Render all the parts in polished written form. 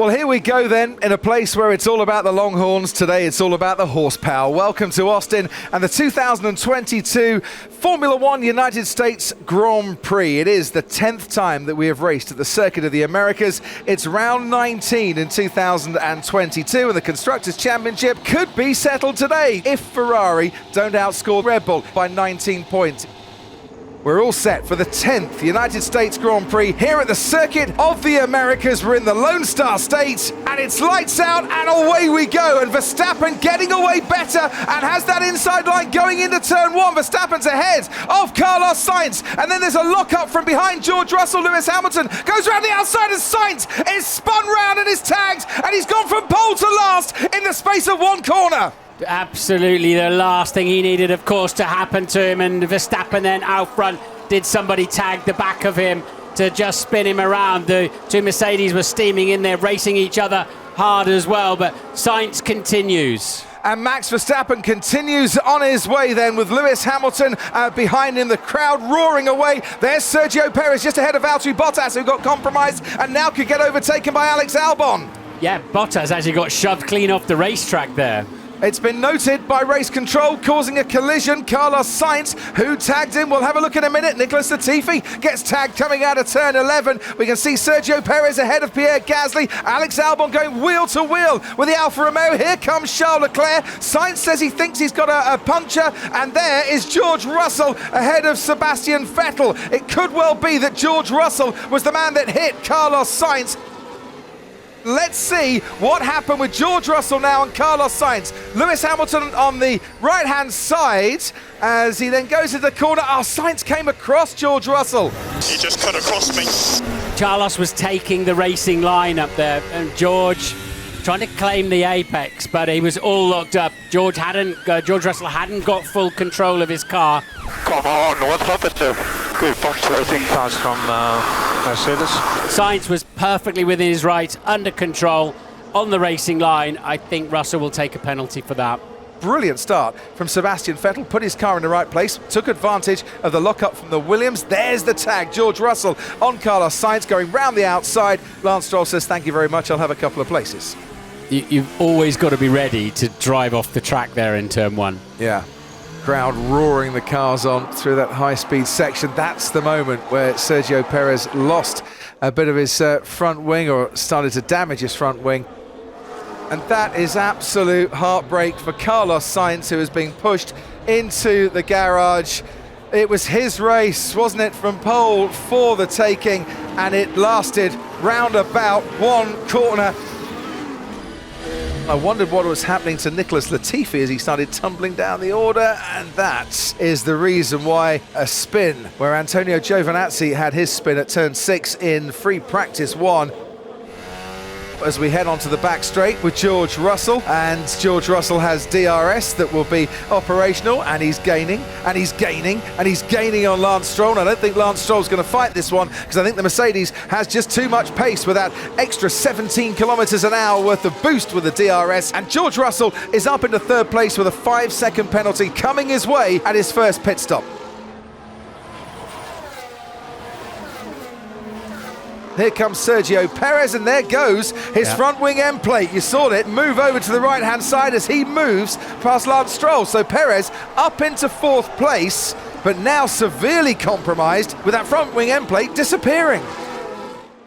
Well, here we go then, in a place where it's all about the Longhorns. Today it's all about the horsepower. Welcome to Austin and the 2022 Formula One United States Grand Prix. It is the 10th time that we have raced at the Circuit of the Americas. It's round 19 in 2022, and the Constructors' Championship could be settled today if Ferrari don't outscore Red Bull by 19 points. We're all set for the 10th United States Grand Prix here at the Circuit of the Americas. We're in the Lone Star State, and it's lights out, and away we go. And Verstappen getting away better and has that inside line going into turn one. Verstappen's ahead of Carlos Sainz, and then there's a lock-up from behind George Russell. Lewis Hamilton goes around the outside, and Sainz is spun round and is tagged, and he's gone from pole to last in the space of one corner. Absolutely the last thing he needed, of course, to happen to him, and Verstappen then out front. Did somebody tag the back of him to just spin him around? The two Mercedes were steaming in there, racing each other hard as well, but Sainz continues. And Max Verstappen continues on his way then with Lewis Hamilton behind him, the crowd roaring away. There's Sergio Perez just ahead of Valtteri Bottas, who got compromised and now could get overtaken by Alex Albon. Yeah, Bottas actually got shoved clean off the racetrack there. It's been noted by race control, causing a collision. Carlos Sainz, who tagged him, we'll have a look in a minute. Nicholas Latifi gets tagged coming out of turn 11. We can see Sergio Perez ahead of Pierre Gasly. Alex Albon going wheel to wheel with the Alfa Romeo. Here comes Charles Leclerc. Sainz says he thinks he's got a puncture, and there is George Russell ahead of Sebastian Vettel. It could well be that George Russell was the man that hit Carlos Sainz. Let's see what happened with George Russell now and Carlos Sainz. Lewis Hamilton on the right-hand side as he then goes into the corner. Oh, Sainz came across George Russell. He just cut across me. Carlos was taking the racing line up there, and George trying to claim the apex, but he was all locked up. George Russell hadn't got full control of his car. Come on, what happened to good punctuating cars from Mercedes? Sainz was perfectly within his right, under control, on the racing line. I think Russell will take a penalty for that. Brilliant start from Sebastian Vettel, put his car in the right place, took advantage of the lock-up from the Williams. There's the tag, George Russell on Carlos Sainz going round the outside. Lance Stroll says, thank you very much, I'll have a couple of places. You've always got to be ready to drive off the track there in turn one. Yeah. Crowd roaring the cars on through that high-speed section. That's the moment where Sergio Perez lost a bit of his front wing, or started to damage his front wing. And that is absolute heartbreak for Carlos Sainz, who is being pushed into the garage. It was his race, wasn't it, from pole for the taking, and it lasted round about one corner. I wondered what was happening to Nicholas Latifi as he started tumbling down the order, and that is the reason why a spin where Antonio Giovinazzi had his spin at turn 6 in free practice 1. As we head onto the back straight with George Russell, and George Russell has DRS that will be operational, and he's gaining, and he's gaining, and he's gaining on Lance Stroll. I don't think Lance Stroll's going to fight this one, because I think the Mercedes has just too much pace with that extra 17 kilometers an hour worth of boost with the DRS, and George Russell is up into third place with a 5-second penalty coming his way at his first pit stop. Here comes Sergio Perez, and there goes his front wing end plate. You saw it move over to the right-hand side as he moves past Lance Stroll. So Perez up into fourth place, but now severely compromised with that front wing end plate disappearing.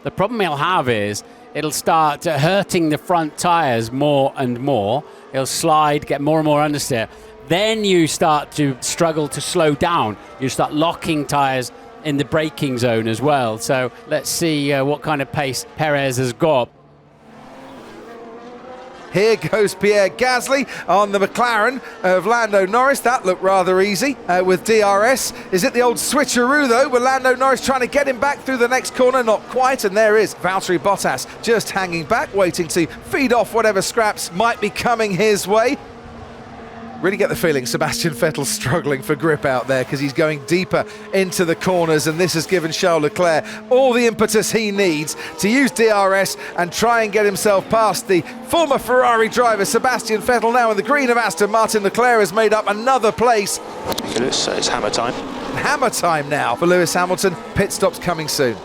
The problem he'll have is it'll start hurting the front tyres more and more. It'll slide, get more and more understeer. Then you start to struggle to slow down. You start locking tyres in the braking zone as well. So let's see what kind of pace Perez has got. Here goes Pierre Gasly on the McLaren of Lando Norris. That looked rather easy with DRS. Is it the old switcheroo though, with Lando Norris trying to get him back through the next corner? Not quite, and there is Valtteri Bottas just hanging back, waiting to feed off whatever scraps might be coming his way. Really get the feeling Sebastian Vettel's struggling for grip out there, because he's going deeper into the corners, and this has given Charles Leclerc all the impetus he needs to use DRS and try and get himself past the former Ferrari driver Sebastian Vettel. Now in the green of Aston Martin, Leclerc has made up another place. It's hammer time. Hammer time now for Lewis Hamilton. Pit stops coming soon.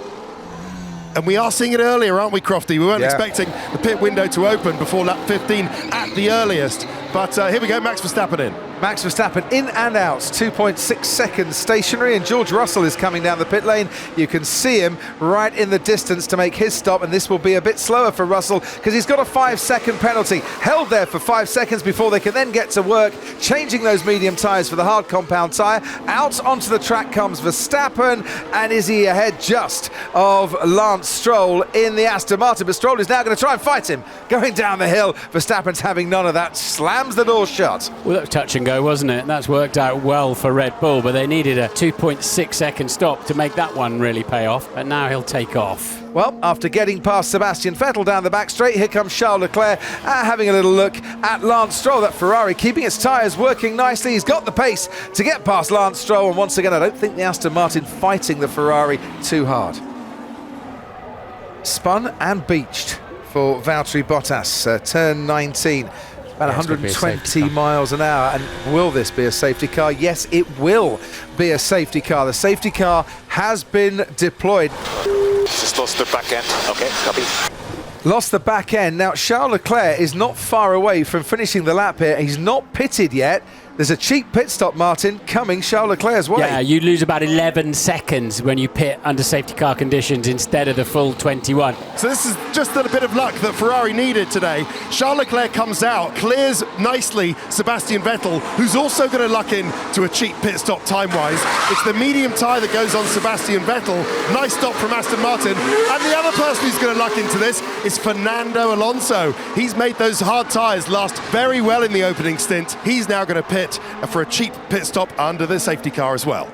And we are seeing it earlier, aren't we, Crofty? We weren't expecting the pit window to open before lap 15 at the earliest. But here we go, Max Verstappen in. Max Verstappen in and out, 2.6 seconds stationary, and George Russell is coming down the pit lane. You can see him right in the distance to make his stop, and this will be a bit slower for Russell because he's got a 5-second penalty. Held there for 5 seconds before they can then get to work, changing those medium tyres for the hard compound tyre. Out onto the track comes Verstappen, and is he ahead just of Lance Stroll in the Aston Martin? But Stroll is now going to try and fight him. Going down the hill, Verstappen's having none of that, slams the door shut. Well, that was touch and go, wasn't it? That's worked out well for Red Bull, but they needed a 2.6 second stop to make that one really pay off. But now he'll take off. Well, after getting past Sebastian Vettel down the back straight, here comes Charles Leclerc having a little look at Lance Stroll. That Ferrari keeping its tyres working nicely. He's got the pace to get past Lance Stroll, and once again I don't think the Aston Martin fighting the Ferrari too hard. Spun and beached for Valtteri Bottas, turn 19. About 120 miles an hour, and will this be a safety car? Yes, it will be a safety car. The safety car has been deployed. Just lost the back end. Okay, copy. Lost the back end. Now, Charles Leclerc is not far away from finishing the lap here. He's not pitted yet. There's a cheap pit stop, Martin, coming Charles Leclerc's way. Yeah, you lose about 11 seconds when you pit under safety car conditions instead of the full 21. So this is just a bit of luck that Ferrari needed today. Charles Leclerc comes out, clears nicely Sebastian Vettel, who's also going to luck in to a cheap pit stop time-wise. It's the medium tyre that goes on Sebastian Vettel. Nice stop from Aston Martin. And the other person who's going to luck into this is Fernando Alonso. He's made those hard tyres last very well in the opening stint. He's now going to pit for a cheap pit stop under the safety car as well.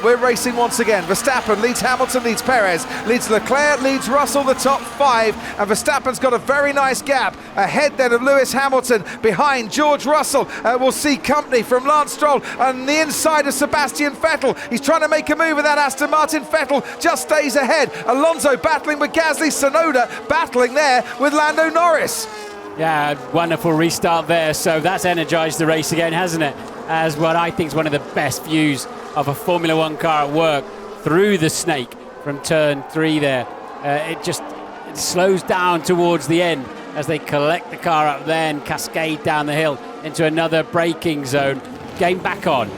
We're racing once again. Verstappen leads Hamilton, leads Perez, leads Leclerc, leads Russell, the top 5, and Verstappen's got a very nice gap ahead then of Lewis Hamilton, behind George Russell. We'll see company from Lance Stroll on the inside of Sebastian Vettel. He's trying to make a move with that Aston Martin. Vettel just stays ahead. Alonso battling with Gasly, Tsunoda battling there with Lando Norris. Yeah, wonderful restart there. So that's energised the race again, hasn't it? As what I think is one of the best views of a Formula One car at work through the snake from turn 3 there. It slows down towards the end as they collect the car up there and cascade down the hill into another braking zone. Game back on.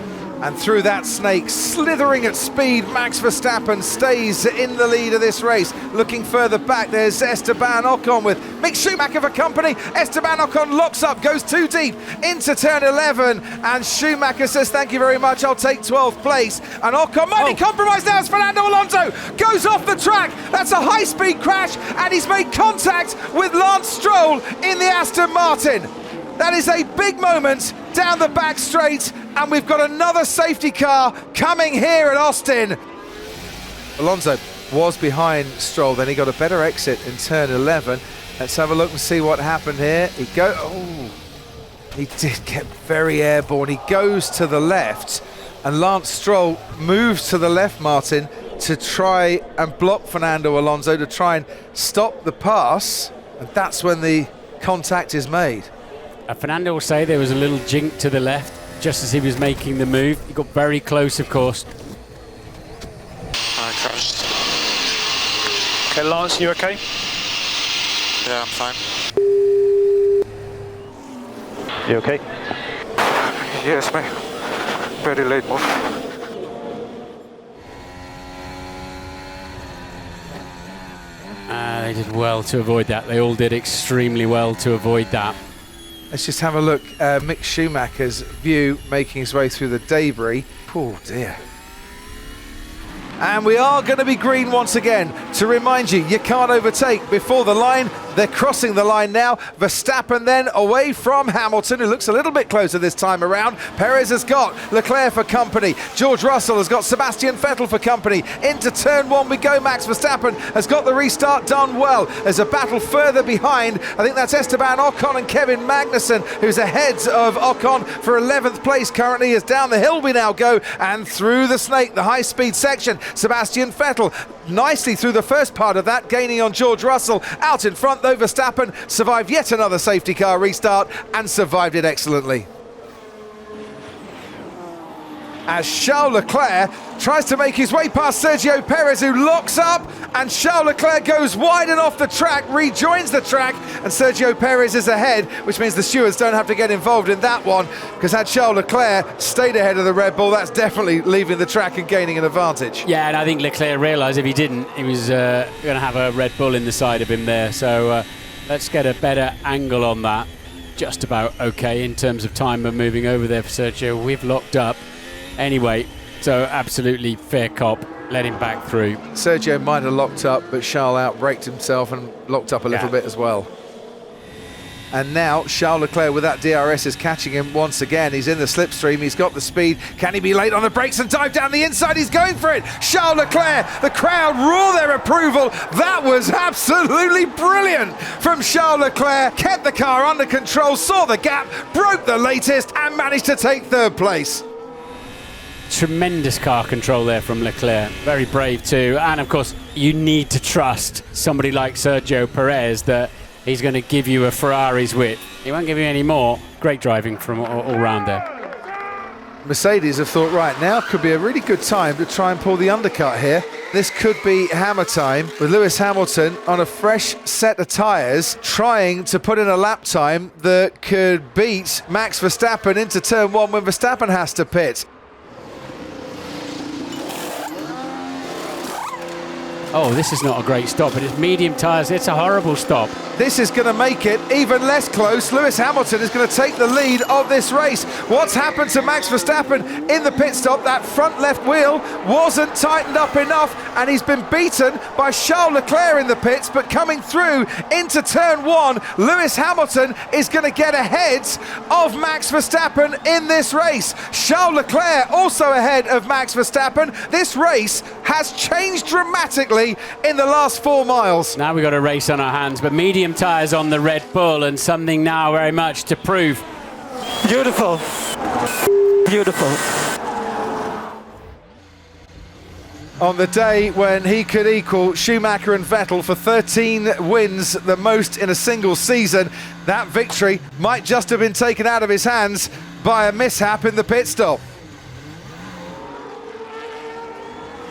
And through that snake, slithering at speed, Max Verstappen stays in the lead of this race. Looking further back, there's Esteban Ocon with Mick Schumacher for company. Esteban Ocon locks up, goes too deep into turn 11, and Schumacher says, thank you very much, I'll take 12th place. And Ocon might be compromised now as Fernando Alonso goes off the track. That's a high-speed crash, and he's made contact with Lance Stroll in the Aston Martin. That is a big moment down the back straight, and we've got another safety car coming here at Austin. Alonso was behind Stroll, then he got a better exit in turn 11. Let's have a look and see what happened here. He did get very airborne. He goes to the left, and Lance Stroll moves to the left, Martin, to try and block Fernando Alonso, to try and stop the pass, and that's when the contact is made. Fernando will say there was a little jink to the left just as he was making the move. He got very close, of course. I crashed. Okay, Lance, you okay? Yeah, I'm fine. You okay? Yes, mate. Very late move. They did well to avoid that. They all did extremely well to avoid that. Let's just have a look. Mick Schumacher's view making his way through the debris. Oh dear. And we are going to be green once again. To remind you, you can't overtake before the line. They're crossing the line now. Verstappen then away from Hamilton, who looks a little bit closer this time around. Perez has got Leclerc for company. George Russell has got Sebastian Vettel for company. Into turn 1 we go. Max Verstappen has got the restart done well. There's a battle further behind. I think that's Esteban Ocon and Kevin Magnussen, who's ahead of Ocon for 11th place currently, as down the hill we now go and through the snake, the high-speed section. Sebastian Vettel nicely through the first part of that, gaining on George Russell. Out in front though, Verstappen survived yet another safety car restart and survived it excellently. as Charles Leclerc tries to make his way past Sergio Perez, who locks up, and Charles Leclerc goes wide and off the track, rejoins the track, and Sergio Perez is ahead, which means the stewards don't have to get involved in that one, because had Charles Leclerc stayed ahead of the Red Bull, that's definitely leaving the track and gaining an advantage. Yeah, and I think Leclerc realised if he didn't, he was going to have a Red Bull in the side of him there. So let's get a better angle on that. Just about okay in terms of time of moving over there for Sergio. We've locked up anyway, so absolutely fair cop. Let him back through. Sergio might have locked up, but Charles outbraked himself and locked up a little bit as well. And now Charles Leclerc with that DRS is catching him once again. He's in the slipstream, he's got the speed. Can he be late on the brakes and dive down the inside? He's going for it. Charles Leclerc, the crowd roar their approval. That was absolutely brilliant from Charles Leclerc. Kept the car under control, saw the gap, broke the latest and managed to take third place. Tremendous car control there from Leclerc. Very brave too. And of course, you need to trust somebody like Sergio Perez that he's going to give you a Ferrari's width. He won't give you any more. Great driving from all round there. Mercedes have thought, right, now could be a really good time to try and pull the undercut here. This could be hammer time with Lewis Hamilton on a fresh set of tyres, trying to put in a lap time that could beat Max Verstappen into turn one when Verstappen has to pit. Oh, this is not a great stop, but it's medium tyres. It's a horrible stop. This is going to make it even less close. Lewis Hamilton is going to take the lead of this race. What's happened to Max Verstappen in the pit stop? That front left wheel wasn't tightened up enough, and he's been beaten by Charles Leclerc in the pits, but coming through into turn one, Lewis Hamilton is going to get ahead of Max Verstappen in this race. Charles Leclerc also ahead of Max Verstappen. This race has changed dramatically in the last 4 miles. Now we've got a race on our hands, but medium tyres on the Red Bull, and something now very much to prove. Beautiful. Beautiful. On the day when he could equal Schumacher and Vettel for 13 wins, the most in a single season, that victory might just have been taken out of his hands by a mishap in the pit stop.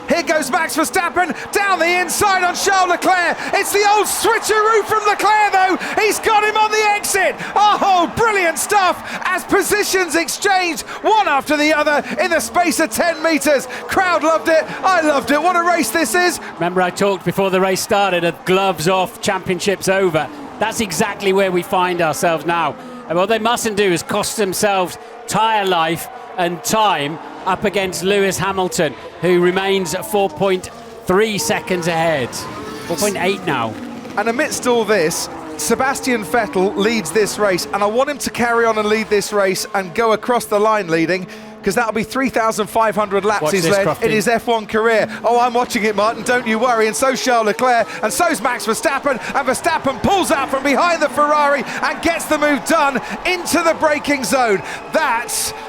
Here goes Max Verstappen down the inside on Charles Leclerc. It's the old switcheroo from Leclerc though. He's got him on the exit. Oh, brilliant stuff as positions exchanged one after the other in the space of 10 metres. Crowd loved it. I loved it. What a race this is. Remember I talked before the race started of gloves off, championships over. That's exactly where we find ourselves now. And what they mustn't do is cost themselves tyre life and time up against Lewis Hamilton, who remains 4.3 seconds ahead. 4.8 now. And amidst all this, Sebastian Vettel leads this race, and I want him to carry on and lead this race and go across the line leading, because that'll be 3,500 laps he's led in his F1 career. Oh, I'm watching it, Martin, don't you worry. And so's Charles Leclerc, and so's Max Verstappen, and Verstappen pulls out from behind the Ferrari and gets the move done into the braking zone. That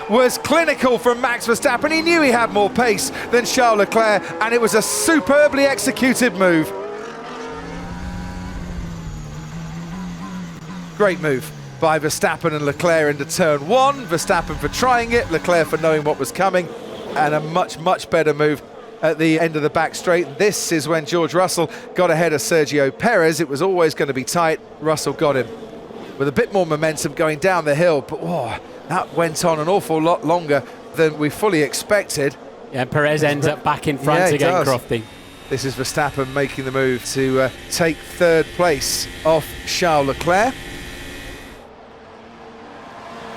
was clinical from Max Verstappen. He knew he had more pace than Charles Leclerc, and it was a superbly executed move. Great move by Verstappen and Leclerc into turn one. Verstappen for trying it, Leclerc for knowing what was coming, and a much better move at the end of the back straight. This is when George Russell got ahead of Sergio Perez. It was always going to be tight. Russell got him with a bit more momentum going down the hill, but that went on an awful lot longer than we fully expected. Yeah, and Perez ends up back in front again, Crofty. This is Verstappen making the move to take third place off Charles Leclerc.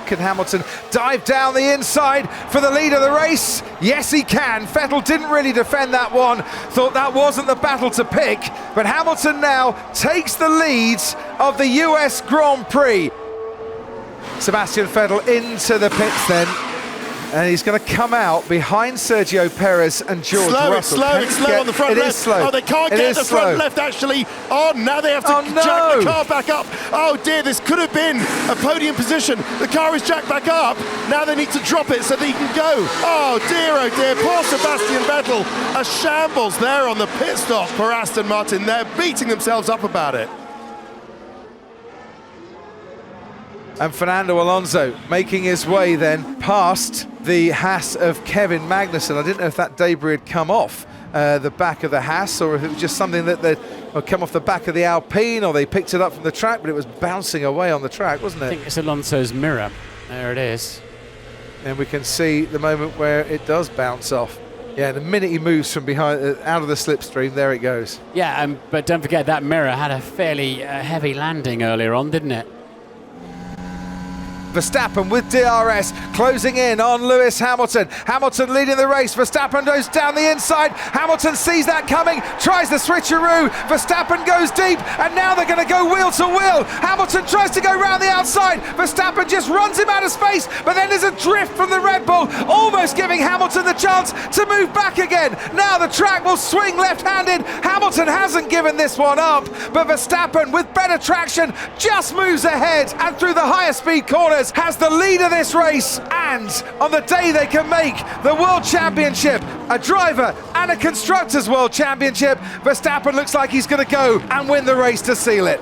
Can Hamilton dive down the inside for the lead of the race? Yes, he can. Vettel didn't really defend that one. Thought that wasn't the battle to pick. But Hamilton now takes the lead of the US Grand Prix. Sebastian Vettel into the pits then. And he's going to come out behind Sergio Perez and George Russell. It's slow on the front left. Slow. Oh, they can't get the front left, actually. Oh, now they have to jack the car back up. Oh, dear, this could have been a podium position. The car is jacked back up. Now they need to drop it so that he can go. Oh, dear, poor Sebastian Vettel. A shambles there on the pit stop for Aston Martin. They're beating themselves up about it. And Fernando Alonso making his way then past the Haas of Kevin Magnussen. I didn't know if that debris had come off the back of the Haas, or if it was just something that had come off the back of the Alpine, or they picked it up from the track, but it was bouncing away on the track, wasn't it? I think it's Alonso's mirror. There it is. And we can see the moment where it does bounce off. Yeah, the minute he moves from behind, out of the slipstream, there it goes. Yeah, but don't forget that mirror had a fairly heavy landing earlier on, didn't it? Verstappen with DRS closing in on Lewis Hamilton. Hamilton leading the race. Verstappen goes down the inside. Hamilton sees that coming, tries the switcheroo. Verstappen goes deep, and now they're going to go wheel to wheel. Hamilton tries to go round the outside. Verstappen just runs him out of space, but then there's a drift from the Red Bull, almost giving Hamilton the chance to move back again. Now the track will swing left-handed. Hamilton hasn't given this one up, but Verstappen with better traction just moves ahead and through the higher speed corners has the lead of this race. And on the day they can make the World Championship a driver and a Constructors' World Championship, Verstappen looks like he's going to go and win the race to seal it.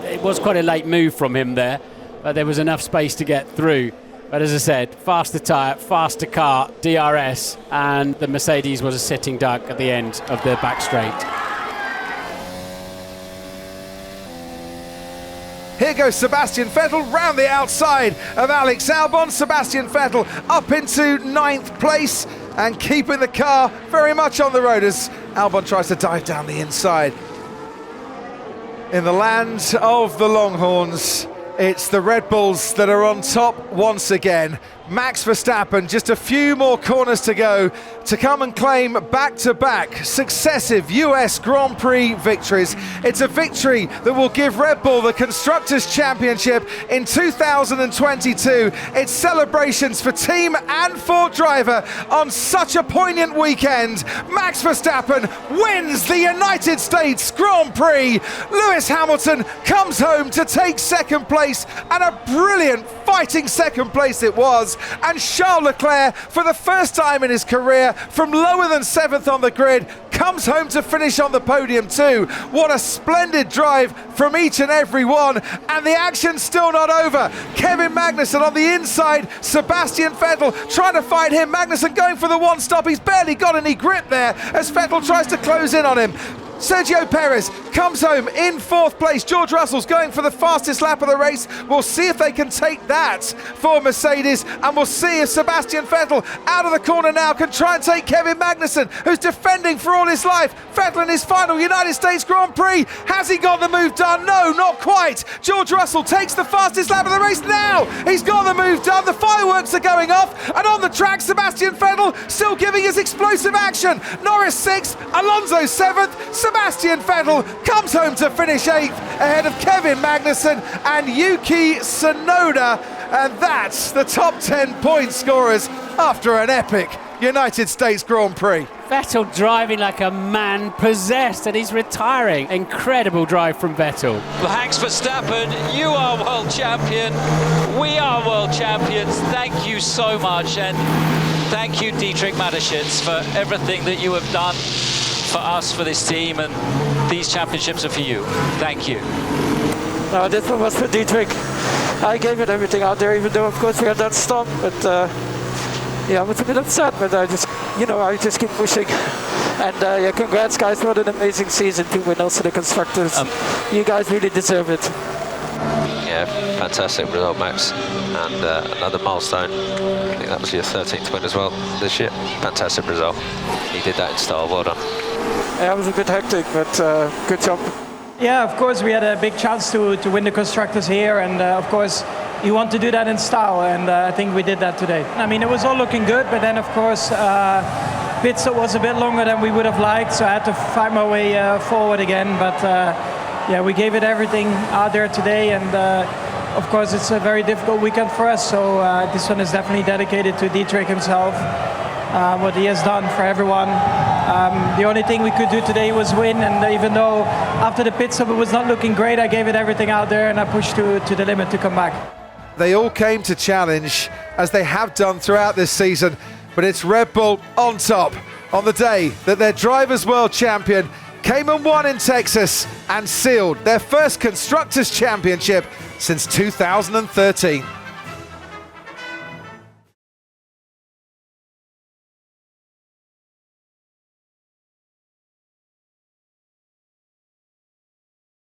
It was quite a late move from him there, but there was enough space to get through. But as I said, faster tyre, faster car, DRS, and the Mercedes was a sitting duck at the end of the back straight. Here goes Sebastian Vettel round the outside of Alex Albon. Sebastian Vettel up into 9th place and keeping the car very much on the road as Albon tries to dive down the inside. In the land of the Longhorns, it's the Red Bulls that are on top once again. Max Verstappen, just a few more corners to go to come and claim back-to-back successive US Grand Prix victories. It's a victory that will give Red Bull the Constructors' Championship in 2022. It's celebrations for team and for driver on such a poignant weekend. Max Verstappen wins the United States Grand Prix. Lewis Hamilton comes home to take second place, and a brilliant fighting second place it was. And Charles Leclerc, for the first time in his career, from lower than 7th on the grid, comes home to finish on the podium too. What a splendid drive from each and every one. And the action's still not over. Kevin Magnussen on the inside, Sebastian Vettel trying to fight him. Magnussen going for the one stop. He's barely got any grip there as Vettel tries to close in on him. Sergio Perez comes home in 4th place. George Russell's going for the fastest lap of the race. We'll see if they can take that for Mercedes, and we'll see if Sebastian Vettel out of the corner now can try and take Kevin Magnussen, who's defending for all his life. Vettel in his final United States Grand Prix. Has he got the move done? No, not quite. George Russell takes the fastest lap of the race now. He's got the move done. The fireworks are going off, and on the track, Sebastian Vettel still giving his explosive action. Norris 6th, Alonso 7th. Sebastian Vettel comes home to finish 8th ahead of Kevin Magnussen and Yuki Tsunoda, and that's the top 10 point scorers after an epic United States Grand Prix. Vettel driving like a man possessed, and he's retiring. Incredible drive from Vettel. Max Verstappen, you are world champion. We are world champions. Thank you so much, and thank you, Dietrich Mateschitz, for everything that you have done for us, for this team, and these championships are for you. Thank you. No, this one was for Dietrich. I gave it everything out there, even though of course we had that stop, but yeah, I was a bit upset, but I just keep pushing. And yeah, congrats guys, what an amazing season to win also the Constructors. You guys really deserve it. Yeah, fantastic result, Max, and another milestone. I think that was your 13th win as well this year. Fantastic result. You did that in style, well done. Yeah, it was a bit hectic, but good job. Yeah, of course we had a big chance to win the Constructors here, and of course you want to do that in style, and I think we did that today. I mean, it was all looking good, but then of course pit stop was a bit longer than we would have liked, so I had to find my way forward again, but yeah, we gave it everything out there today, and of course it's a very difficult weekend for us, so this one is definitely dedicated to Dietrich himself, what he has done for everyone. The only thing we could do today was win, and even though after the pit stop it was not looking great, I gave it everything out there and I pushed to the limit to come back. They all came to challenge, as they have done throughout this season, but it's Red Bull on top on the day that their Drivers' World Champion came and won in Texas and sealed their first Constructors' Championship since 2013.